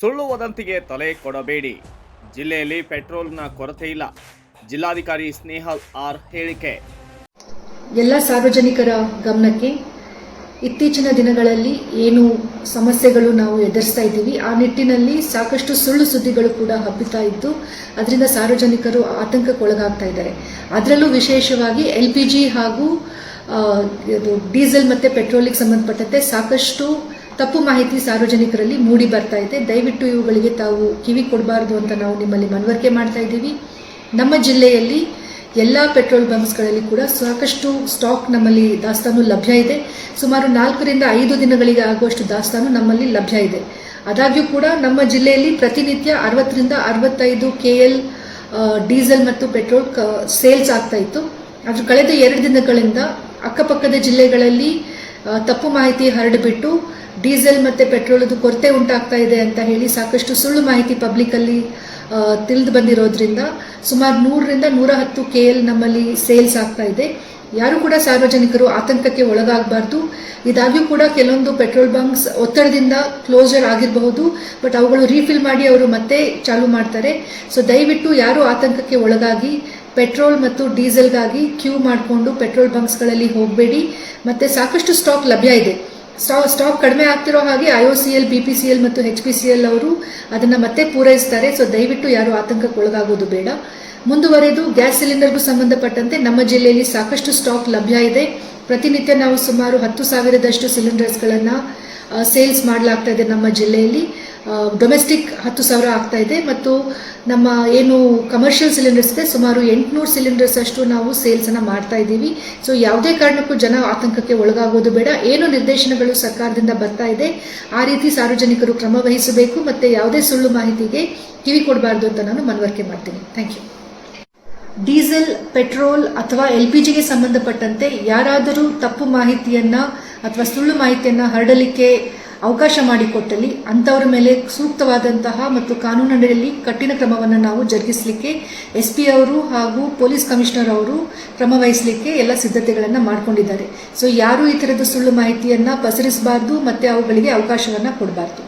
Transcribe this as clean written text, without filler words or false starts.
ಸುಳ್ಳು ವದಂತಿಗೆ ತಲೆ ಕೊಡಬೇಡಿ. ಜಿಲ್ಲೆಯಲ್ಲಿ ಪೆಟ್ರೋಲ್ನ ಕೊರತೆ ಇಲ್ಲ. ಜಿಲ್ಲಾಧಿಕಾರಿ ಸ್ನೇಹಲ್ ಆರ್ ಹೇಳಿಕೆ. ಎಲ್ಲ ಸಾರ್ವಜನಿಕರ ಗಮನಕ್ಕೆ, ಇತ್ತೀಚಿನ ದಿನಗಳಲ್ಲಿ ಏನು ಸಮಸ್ಯೆಗಳು ನಾವು ಎದುರಿಸ್ತಾ ಇದ್ದೀವಿ, ಆ ನಿಟ್ಟಿನಲ್ಲಿ ಸಾಕಷ್ಟು ಸುಳ್ಳು ಸುದ್ದಿಗಳು ಕೂಡ ಹಬ್ಬಿತಾ ಇದ್ದು ಅದರಿಂದ ಸಾರ್ವಜನಿಕರು ಆತಂಕಕ್ಕೊಳಗಾಗ್ತಾ ಇದ್ದಾರೆ. ಅದರಲ್ಲೂ ವಿಶೇಷವಾಗಿ LPG ಹಾಗೂ ಡೀಸೆಲ್ ಮತ್ತು ಪೆಟ್ರೋಲಿಗೆ ಸಂಬಂಧಪಟ್ಟಂತೆ ಸಾಕಷ್ಟು ತಪ್ಪು ಮಾಹಿತಿ ಸಾರ್ವಜನಿಕರಲ್ಲಿ ಮೂಡಿ ಬರ್ತಾ ಇದೆ. ದಯವಿಟ್ಟು ಇವುಗಳಿಗೆ ತಾವು ಕಿವಿ ಕೊಡಬಾರ್ದು ಅಂತ ನಾವು ನಿಮ್ಮಲ್ಲಿ ಮನವರಿಕೆ ಮಾಡ್ತಾ ಇದ್ದೀವಿ. ನಮ್ಮ ಜಿಲ್ಲೆಯಲ್ಲಿ ಎಲ್ಲ ಪೆಟ್ರೋಲ್ ಬಂಕ್ಸ್ಗಳಲ್ಲಿ ಕೂಡ ಸಾಕಷ್ಟು ಸ್ಟಾಕ್ ನಮ್ಮಲ್ಲಿ ದಾಸ್ತಾನು ಲಭ್ಯ ಇದೆ. ಸುಮಾರು 4 ರಿಂದ 5 ದಿನಗಳಿಗೆ ಆಗುವಷ್ಟು ದಾಸ್ತಾನು ನಮ್ಮಲ್ಲಿ ಲಭ್ಯ ಇದೆ. ಆದಾಗ್ಯೂ ಕೂಡ ನಮ್ಮ ಜಿಲ್ಲೆಯಲ್ಲಿ ಪ್ರತಿನಿತ್ಯ 60 ರಿಂದ 65 KL ಡೀಸೆಲ್ ಮತ್ತು ಪೆಟ್ರೋಲ್ ಸೇಲ್ಸ್ ಆಗ್ತಾ ಇತ್ತು. ಆದರೂ ಕಳೆದ 2 ದಿನಗಳಿಂದ ಅಕ್ಕಪಕ್ಕದ ಜಿಲ್ಲೆಗಳಲ್ಲಿ ತಪ್ಪು ಮಾಹಿತಿ ಹರಡಿಬಿಟ್ಟು ಡೀಸೆಲ್ ಮತ್ತು ಪೆಟ್ರೋಲದು ಕೊರತೆ ಉಂಟಾಗ್ತಾ ಇದೆ ಅಂತ ಹೇಳಿ ಸಾಕಷ್ಟು ಸುಳ್ಳು ಮಾಹಿತಿ ಪಬ್ಲಿಕ್ಕಲ್ಲಿ ತಿಳಿದು ಬಂದಿರೋದ್ರಿಂದ ಸುಮಾರು 100 ರಿಂದ 110 KL ನಮ್ಮಲ್ಲಿ ಸೇಲ್ಸ್ ಆಗ್ತಾ ಇದೆ. ಯಾರು ಕೂಡ ಸಾರ್ವಜನಿಕರು ಆತಂಕಕ್ಕೆ ಒಳಗಾಗಬಾರ್ದು. ಇದಾಗ್ಯೂ ಕೂಡ ಕೆಲವೊಂದು ಪೆಟ್ರೋಲ್ ಬಂಕ್ಸ್ ಒತ್ತಡದಿಂದ ಕ್ಲೋಸರ್ ಆಗಿರಬಹುದು, ಬಟ್ ಅವುಗಳು ರೀಫಿಲ್ ಮಾಡಿ ಅವರು ಮತ್ತೆ ಚಾಲೂ ಮಾಡ್ತಾರೆ. ಸೊ ದಯವಿಟ್ಟು ಯಾರು ಆತಂಕಕ್ಕೆ ಒಳಗಾಗಿ ಪೆಟ್ರೋಲ್ ಮತ್ತು ಡೀಸೆಲ್ಗಾಗಿ ಕ್ಯೂ ಮಾಡಿಕೊಂಡು ಪೆಟ್ರೋಲ್ ಬಂಕ್ಸ್ಗಳಲ್ಲಿ ಹೋಗಬೇಡಿ. ಮತ್ತು ಸಾಕಷ್ಟು ಸ್ಟಾಕ್ ಲಭ್ಯ ಇದೆ. ಸ್ಟಾಕ್ ಕಡಿಮೆ ಆಗ್ತಿರೋ ಹಾಗೆ IOCL, BPCL ಮತ್ತು HPCL ಅವರು ಅದನ್ನು ಮತ್ತೆ ಪೂರೈಸ್ತಾರೆ. ಸೊ ದಯವಿಟ್ಟು ಯಾರು ಆತಂಕಕ್ಕೆ ಒಳಗಾಗೋದು ಬೇಡ. ಮುಂದುವರೆದು ಗ್ಯಾಸ್ ಸಿಲಿಂಡರ್ಗೂ ಸಂಬಂಧಪಟ್ಟಂತೆ ನಮ್ಮ ಜಿಲ್ಲೆಯಲ್ಲಿ ಸಾಕಷ್ಟು ಸ್ಟಾಕ್ ಲಭ್ಯ ಇದೆ. ಪ್ರತಿನಿತ್ಯ ನಾವು ಸುಮಾರು 10,000ದಷ್ಟು ಸಿಲಿಂಡರ್ಸ್ಗಳನ್ನು ಸೇಲ್ಸ್ ಮಾಡಲಾಗ್ತಾ ಇದೆ. ನಮ್ಮ ಜಿಲ್ಲೆಯಲ್ಲಿ ಡೊಮೆಸ್ಟಿಕ್ 10,000 ಆಗ್ತಾ ಇದೆ ಮತ್ತು ನಮ್ಮ ಏನು ಕಮರ್ಷಿಯಲ್ ಸಿಲಿಂಡರ್ಸ್ ಇದೆ ಸುಮಾರು 800 ಸಿಲಿಂಡರ್ಸ್ ಅಷ್ಟು ನಾವು ಸೇಲ್ಸನ್ನು ಮಾಡ್ತಾ ಇದ್ದೀವಿ. ಸೊ ಯಾವುದೇ ಕಾರಣಕ್ಕೂ ಜನ ಆತಂಕಕ್ಕೆ ಒಳಗಾಗೋದು ಬೇಡ. ಏನು ನಿರ್ದೇಶನಗಳು ಸರ್ಕಾರದಿಂದ ಬರ್ತಾ ಇದೆ ಆ ರೀತಿ ಸಾರ್ವಜನಿಕರು ಕ್ರಮ ವಹಿಸಬೇಕು ಮತ್ತು ಯಾವುದೇ ಸುಳ್ಳು ಮಾಹಿತಿಗೆ ಕಿವಿ ಕೊಡಬಾರ್ದು ಅಂತ ನಾನು ಮನವರಿಕೆ ಮಾಡ್ತೀನಿ. Thank you. ಡೀಸೆಲ್, ಪೆಟ್ರೋಲ್ ಅಥವಾ LPGಗೆ ಸಂಬಂಧಪಟ್ಟಂತೆ ಯಾರಾದರೂ ತಪ್ಪು ಮಾಹಿತಿಯನ್ನು ಅಥವಾ ಸುಳ್ಳು ಮಾಹಿತಿಯನ್ನು ಹರಡಲಿಕ್ಕೆ ಅವಕಾಶ ಮಾಡಿಕೊಟ್ಟಲ್ಲಿ ಅಂಥವ್ರ ಮೇಲೆ ಸೂಕ್ತವಾದಂತಹ ಮತ್ತು ಕಾನೂನಿನಲ್ಲಿ ಕಠಿಣ ಕ್ರಮವನ್ನು ನಾವು ಜರುಗಿಸಲಿಕ್ಕೆ SP ಅವರು ಹಾಗೂ ಪೊಲೀಸ್ ಕಮಿಷನರ್ ಅವರು ಕ್ರಮ ವಹಿಸಲಿಕ್ಕೆ ಎಲ್ಲ ಸಿದ್ಧತೆಗಳನ್ನು ಮಾಡಿಕೊಂಡಿದ್ದಾರೆ. ಸೊ ಯಾರೂ ಈ ಥರದ ಸುಳ್ಳು ಮಾಹಿತಿಯನ್ನು ಪಸರಿಸಬಾರ್ದು ಮತ್ತು ಅವುಗಳಿಗೆ ಅವಕಾಶವನ್ನು ಕೊಡಬಾರ್ದು.